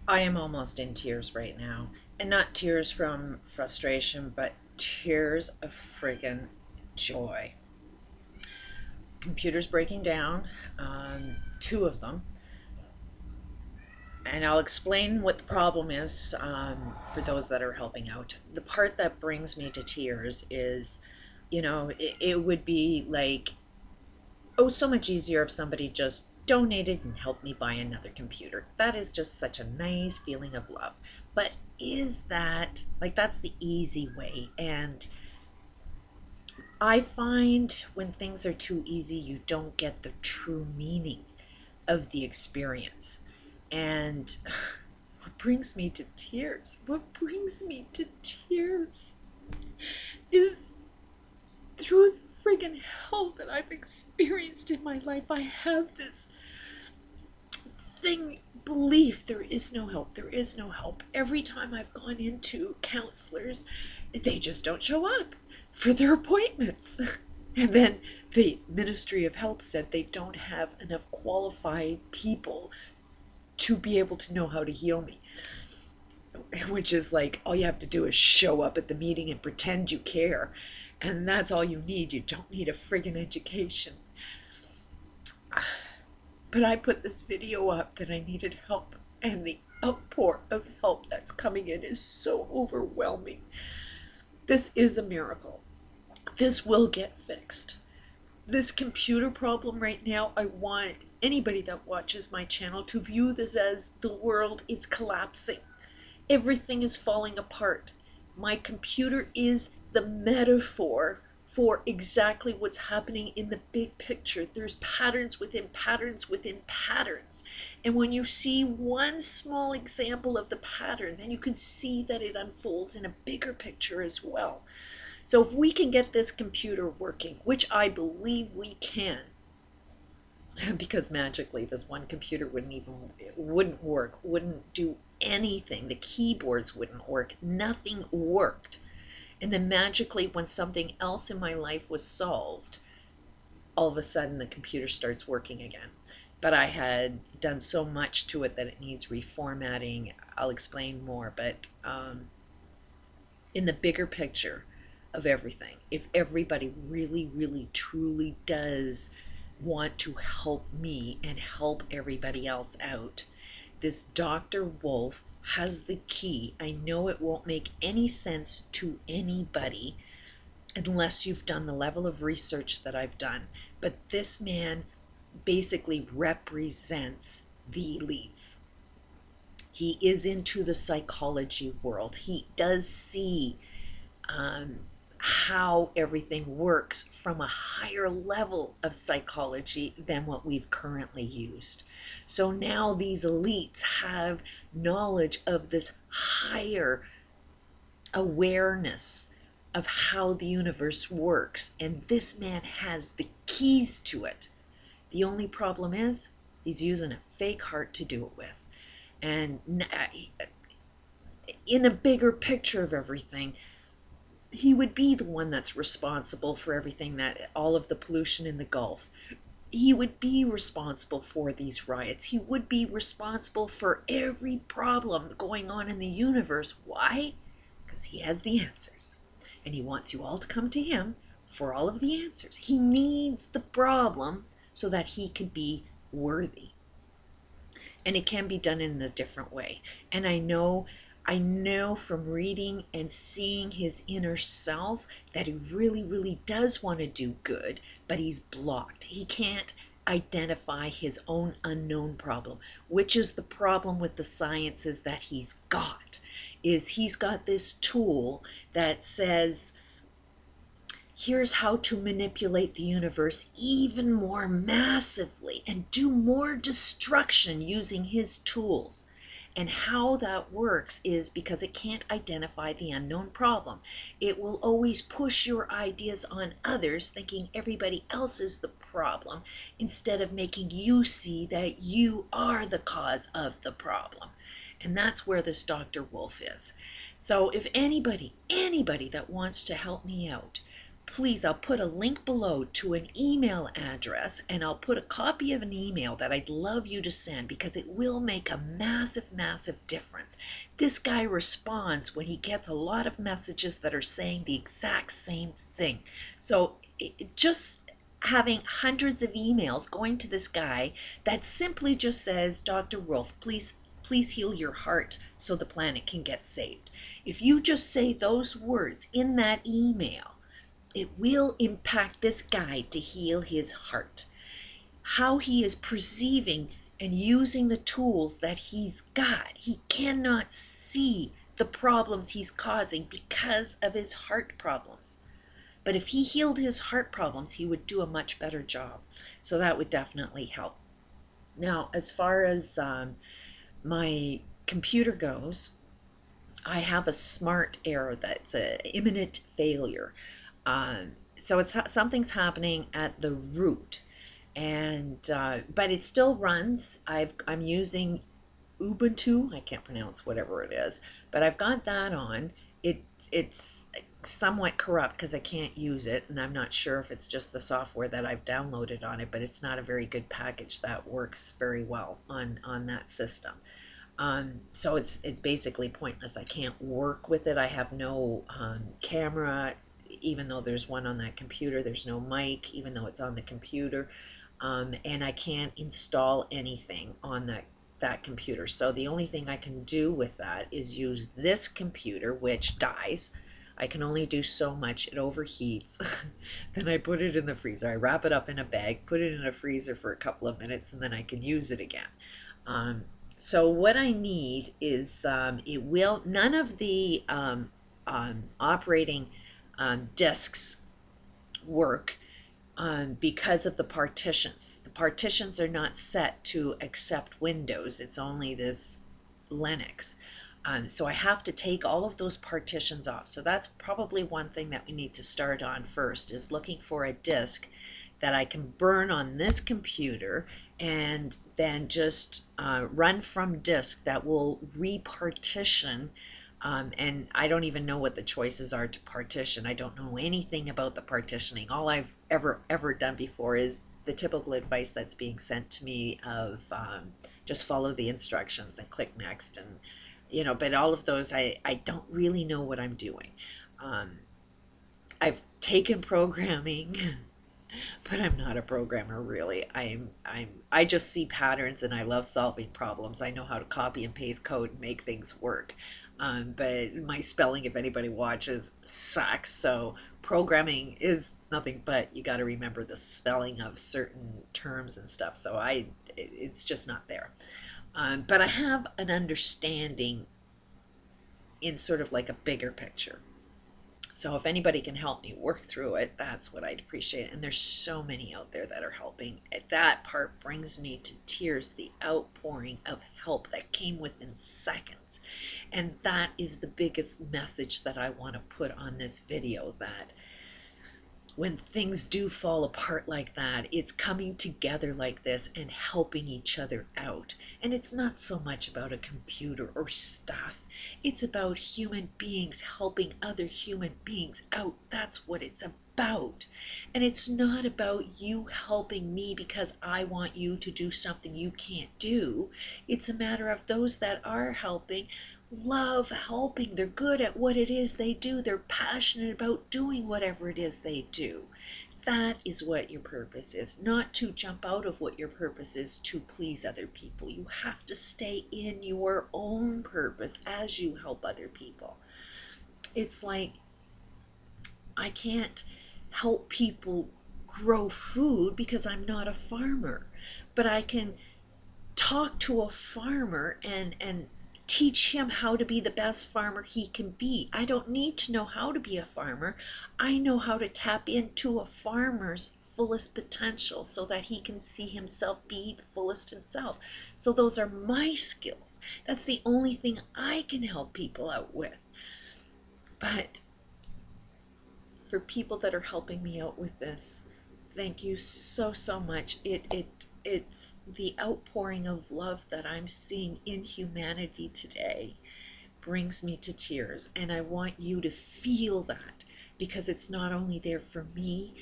I am almost in tears right now. And not tears from frustration, but tears of friggin' joy. Computers breaking down, two of them. And I'll explain what the problem is for those that are helping out. The part that brings me to tears is, it would be like, oh, so much easier if somebody just donated and helped me buy another computer. That is just such a nice feeling of love. But is that like that's the easy way? And I find when things are too easy, you don't get the true meaning of the experience. And what brings me to tears is through the friggin' hell that I've experienced in my life, I have this belief there is no help. There is no help. Every time I've gone into counselors, they just don't show up for their appointments. And then the Ministry of Health said they don't have enough qualified people to be able to know how to heal me. Which is like, all you have to do is show up at the meeting and pretend you care. And that's all you need. You don't need a friggin' education. But I put this video up that I needed help, and the outpour of help that's coming in is so overwhelming. This is a miracle. This will get fixed. This computer problem right now, I want anybody that watches my channel to view this as the world is collapsing. Everything is falling apart. My computer is the metaphor for exactly what's happening in the big picture. There's patterns within patterns within patterns. And when you see one small example of the pattern, then you can see that it unfolds in a bigger picture as well. So if we can get this computer working, which I believe we can, because magically this one computer wouldn't work, wouldn't do anything. The keyboards wouldn't work. Nothing worked. And then magically, when something else in my life was solved, all of a sudden the computer starts working again. But I had done so much to it that it needs reformatting. I'll explain more. But in the bigger picture of everything, if everybody really, really, truly does want to help me and help everybody else out, this Dr. Wolf has the key. I know it won't make any sense to anybody unless you've done the level of research that I've done, but this man basically represents the elites. He is into the psychology world. He does see um, how everything works from a higher level of psychology than what we've currently used. So now these elites have knowledge of this higher awareness of how the universe works, and this man has the keys to it. The only problem is he's using a fake heart to do it with. And in a bigger picture of everything, he would be the one that's responsible for everything, that all of the pollution in the Gulf. He would be responsible for these riots. He would be responsible for every problem going on in the universe. Why? Because he has the answers. And he wants you all to come to him for all of the answers. He needs the problem so that he can be worthy. And it can be done in a different way. And I know from reading and seeing his inner self that he really, really does want to do good, but he's blocked. He can't identify his own unknown problem, which is the problem with the sciences that he's got this tool that says, here's how to manipulate the universe even more massively and do more destruction using his tools. And how that works is because it can't identify the unknown problem. It will always push your ideas on others, thinking everybody else is the problem, instead of making you see that you are the cause of the problem. And that's where this Dr. Wolf is. So if anybody that wants to help me out, please, I'll put a link below to an email address, and I'll put a copy of an email that I'd love you to send, because it will make a massive, massive difference. This guy responds when he gets a lot of messages that are saying the exact same thing. So just having hundreds of emails going to this guy that simply just says, Dr. Wolf, please heal your heart so the planet can get saved. If you just say those words in that email, it will impact this guy to heal his heart. How he is perceiving and using the tools that he's got. He cannot see the problems he's causing because of his heart problems. But if he healed his heart problems, he would do a much better job. So that would definitely help. Now, as far as my computer goes, I have a smart error that's an imminent failure. So something's happening at the root, and but it still runs. I'm using Ubuntu. I can't pronounce whatever it is, but I've got that on. It's somewhat corrupt because I can't use it, and I'm not sure if it's just the software that I've downloaded on it, but it's not a very good package that works very well on that system. So it's basically pointless. I can't work with it. I have no camera, even though there's one on that computer. There's no mic, even though it's on the computer. And I can't install anything on that computer. So the only thing I can do with that is use this computer, which dies. I can only do so much. It overheats. Then I put it in the freezer. I wrap it up in a bag, put it in a freezer for a couple of minutes, and then I can use it again. So what I need is none of the operating disks work because of the partitions. The partitions are not set to accept Windows. It's only this Linux. So I have to take all of those partitions off. So that's probably one thing that we need to start on first, is looking for a disk that I can burn on this computer and then just run from disk that will repartition. And I don't even know what the choices are to partition. I don't know anything about the partitioning. All I've ever done before is the typical advice that's being sent to me of just follow the instructions and click next, and but all of those, I don't really know what I'm doing. I've taken programming, but I'm not a programmer really. I just see patterns and I love solving problems. I know how to copy and paste code and make things work. But my spelling, if anybody watches, sucks. So programming is nothing but you got to remember the spelling of certain terms and stuff. So it's just not there. But I have an understanding in sort of like a bigger picture. So if anybody can help me work through it, that's what I'd appreciate. And there's so many out there that are helping. That part brings me to tears, the outpouring of help that came within seconds. And that is the biggest message that I want to put on this video, that when things do fall apart like that, it's coming together like this and helping each other out. And it's not so much about a computer or stuff. It's about human beings helping other human beings out. That's what it's about. And it's not about you helping me because I want you to do something you can't do. It's a matter of those that are helping love helping. They're good at what it is they do. They're passionate about doing whatever it is they do. That is what your purpose is, not to jump out of what your purpose is to please other people. You have to stay in your own purpose as you help other people. It's like I can't help people grow food because I'm not a farmer, but I can talk to a farmer and teach him how to be the best farmer he can be. I don't need to know how to be a farmer. I know how to tap into a farmer's fullest potential so that he can see himself be the fullest himself. So those are my skills. That's the only thing I can help people out with. But for people that are helping me out with this, thank you so much. It's the outpouring of love that I'm seeing in humanity today brings me to tears, and I want you to feel that. because it's not only there for me,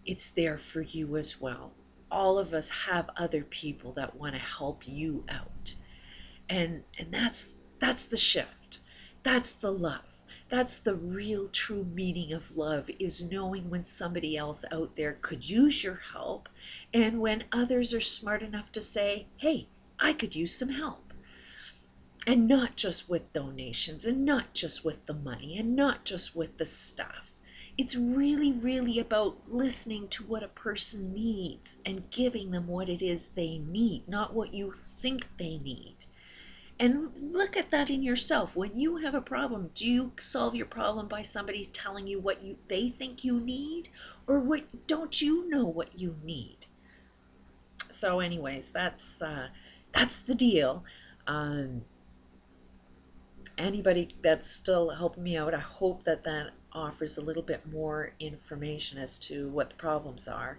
it's there for you as well. All of us have other people that want to help you out. And that's the shift. That's the love. That's the real true meaning of love, is knowing when somebody else out there could use your help, and when others are smart enough to say, hey, I could use some help. And not just with donations, and not just with the money, and not just with the stuff. It's really, really about listening to what a person needs and giving them what it is they need, not what you think they need. And look at that in yourself. When you have a problem, do you solve your problem by somebody telling you what they think you need, or what don't you know what you need? So anyways, that's the deal. Um, Anybody that's still helping me out, I hope that that offers a little bit more information as to what the problems are.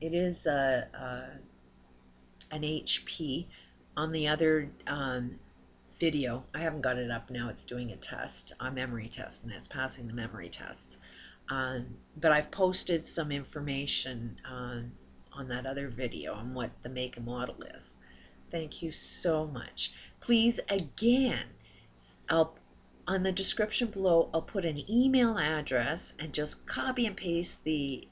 It is an HP. On the other video, I haven't got it up now, it's doing a test, a memory test, and it's passing the memory tests. But I've posted some information on that other video on what the make and model is. Thank you so much. Please, again, I'll on the description below, I'll put an email address, and just copy and paste the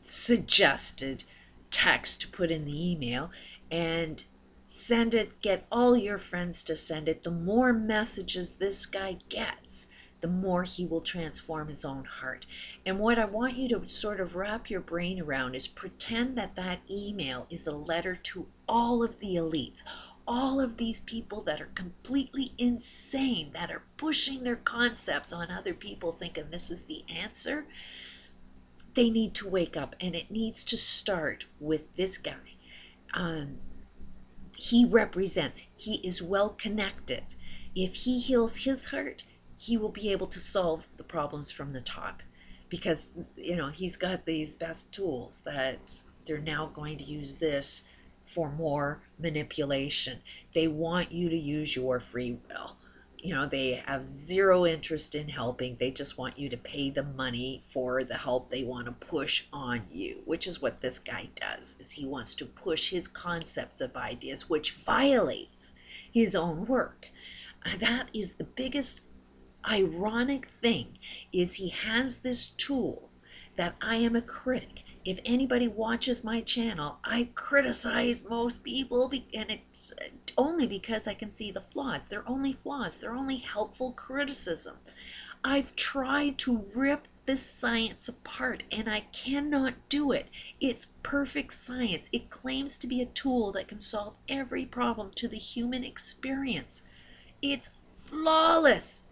suggested text to put in the email, and send it. Get all your friends to send it. The more messages this guy gets, the more he will transform his own heart. And what I want you to sort of wrap your brain around is pretend that that email is a letter to all of the elites, all of these people that are completely insane, that are pushing their concepts on other people thinking this is the answer. They need to wake up, and it needs to start with this guy. He represents, he is well connected. If he heals his heart, he will be able to solve the problems from the top, because he's got these best tools that they're now going to use this for more manipulation. They want you to use your free will. They have zero interest in helping. They just want you to pay the money for the help they want to push on you, which is what this guy does, is he wants to push his concepts of ideas, which violates his own work. That is the biggest ironic thing, is he has this tool that I am a critic. If anybody watches my channel, I criticize most people, and it's only because I can see the flaws. They're only flaws. They're only helpful criticism. I've tried to rip this science apart, and I cannot do it. It's perfect science. It claims to be a tool that can solve every problem to the human experience. It's flawless.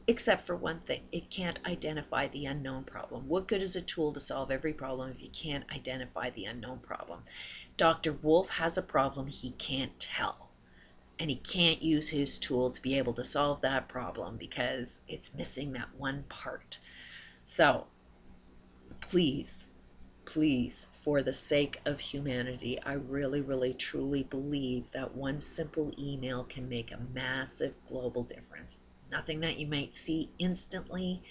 Except for one thing, it can't identify the unknown problem. What good is a tool to solve every problem if you can't identify the unknown problem? Dr. Wolf has a problem he can't tell, and he can't use his tool to be able to solve that problem because it's missing that one part. So please, please, for the sake of humanity, I really, really, truly believe that one simple email can make a massive global difference. Nothing that you might see instantly,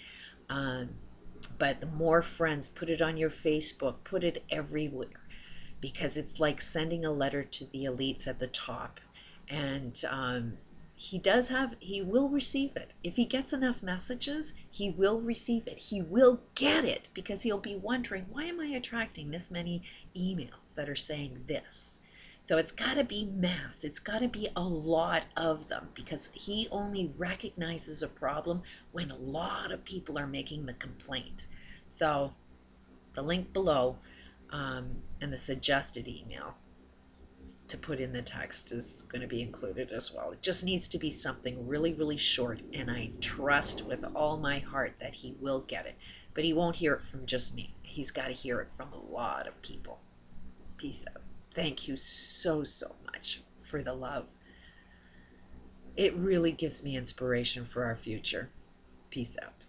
but the more friends, put it on your Facebook, put it everywhere, because it's like sending a letter to the elites at the top. And he will receive it. If he gets enough messages, he will receive it. He will get it, because he'll be wondering, why am I attracting this many emails that are saying this? So it's got to be mass. It's got to be a lot of them, because he only recognizes a problem when a lot of people are making the complaint. So the link below and the suggested email to put in the text is going to be included as well. It just needs to be something really, really short, and I trust with all my heart that he will get it. But he won't hear it from just me. He's got to hear it from a lot of people. Peace out. Thank you so, so much for the love. It really gives me inspiration for our future. Peace out.